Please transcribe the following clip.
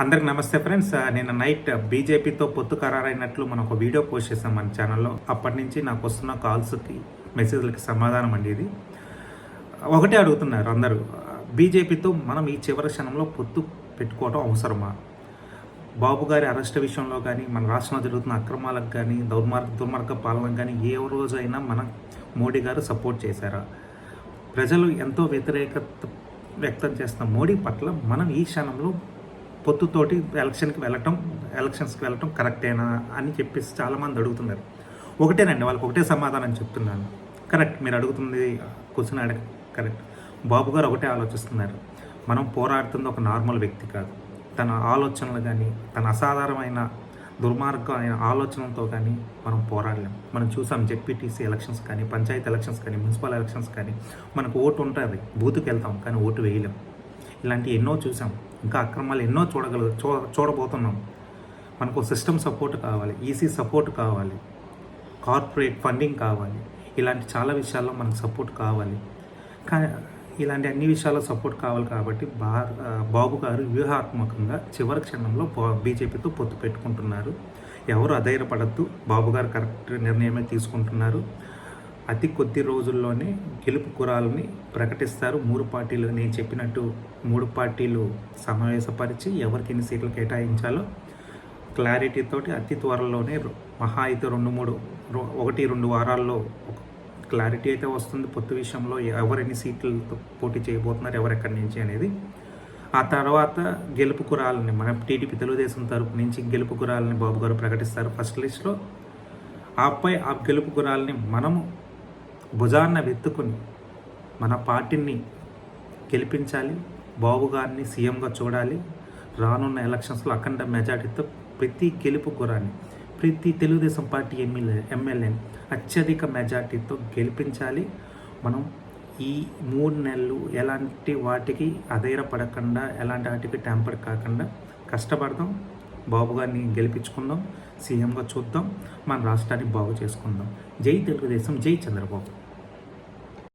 అందరికి నమస్తే ఫ్రెండ్స్. నేను నైట్ బీజేపీతో పొత్తు ఖరారైనట్లు మనం ఒక వీడియో పోస్ట్ చేసాం మన ఛానల్లో. అప్పటి నుంచి నాకు వస్తున్న కాల్స్కి మెసేజ్లకి సమాధానం అండి ఇది. ఒకటే అడుగుతున్నారు అందరూ, బీజేపీతో మనం ఈ చివరి క్షణంలో పొత్తు పెట్టుకోవడం అవసరమా? బాబు గారి అరెస్ట్ విషయంలో కానీ, మన రాష్ట్రంలో జరుగుతున్న అక్రమాలకు కానీ, దుర్మార్గ పాలనకు కానీ ఏ రోజైనా మన మోడీ గారు సపోర్ట్ చేశారా? ప్రజలు ఎంతో వ్యతిరేకత వ్యక్తం చేస్తున్న మోడీ పట్ల మనం ఈ క్షణంలో పొత్తుతోటి ఎలక్షన్స్కి వెళ్ళటం కరెక్టేనా అని చెప్పేసి చాలామంది అడుగుతున్నారు. ఒకటేనండి, వాళ్ళకి ఒకటే సమాధానం చెప్తున్నాను. కరెక్ట్, మీరు అడుగుతుంది క్వశ్చన్ కరెక్ట్. బాబు గారు ఒకటే ఆలోచిస్తున్నారు, మనం పోరాడుతుంది ఒక నార్మల్ వ్యక్తి కాదు. తన ఆలోచనలు కానీ, తన అసాధారణమైన దుర్మార్గమైన ఆలోచనలతో కానీ మనం పోరాడలేం. మనం చూసాం జెడ్పీటీసీ ఎలక్షన్స్ కానీ, పంచాయతీ ఎలక్షన్స్ కానీ, మున్సిపల్ ఎలక్షన్స్ కానీ, మనకు ఓటు ఉంటుంది, బూత్కి వెళ్తాం కానీ ఓటు వేయలేం. ఇలాంటివి ఎన్నో చూసాం, ఇంకా అక్రమాలు ఎన్నో చూడబోతున్నాం. మనకు సిస్టమ్ సపోర్ట్ కావాలి, ఈసీ సపోర్ట్ కావాలి, కార్పొరేట్ ఫండింగ్ కావాలి. ఇలాంటి చాలా విషయాల్లో మనకు సపోర్ట్ కావాలి. కానీ ఇలాంటి అన్ని విషయాల్లో సపోర్ట్ కావాలి కాబట్టి బాబు గారు వ్యూహాత్మకంగా చివరి క్షణంలో బీజేపీతో పొత్తు పెట్టుకుంటున్నారు. ఎవరు అధైర్యపడద్దు, బాబు గారు కరెక్ట్ నిర్ణయమే తీసుకుంటున్నారు. అతి కొద్ది రోజుల్లోనే గెలుపు గురాలని ప్రకటిస్తారు. 3 పార్టీలు, నేను చెప్పినట్టు 3 పార్టీలు సమావేశపరిచి ఎవరికి ఎన్ని సీట్లు కేటాయించాలో క్లారిటీతోటి అతి త్వరలోనే మహా అయితే 1-2 వారాల్లో క్లారిటీ అయితే వస్తుంది. పొత్తు విషయంలో ఎవరెన్ని సీట్లతో పోటీ చేయబోతున్నారు, ఎవరెక్కడి నుంచి అనేది. ఆ తర్వాత గెలుపు గురాలని మన టీడీపీ తెలుగుదేశం తరపు నుంచి గెలుపు గురాలని బాబు గారు ప్రకటిస్తారు ఫస్ట్ లిస్ట్లో. ఆపై ఆ గెలుపు గురాలని మనము భుజాన్న వెత్తుకుని మన పార్టీని గెలిపించాలి, బాబు గారిని సీఎంగా చూడాలి. రానున్న ఎలక్షన్స్లో అఖండ మెజార్టీతో ప్రతి గెలుపు గురాన్ని, ప్రతి తెలుగుదేశం పార్టీ ఎమ్మెల్యేని అత్యధిక మెజార్టీతో గెలిపించాలి. మనం ఈ 3 నెలలు ఎలాంటి వాటికి అధైర్యపడకుండా, ఎలాంటి వాటికి ట్యాంపర్ కాకుండా కష్టపడదాం. బాబు గారిని గెలిపించుకుందాం, సీఎంగా చూద్దాం, మన రాష్ట్రాన్ని బాగు చేసుకుందాం. జై తెలుగుదేశం, జై చంద్రబాబు.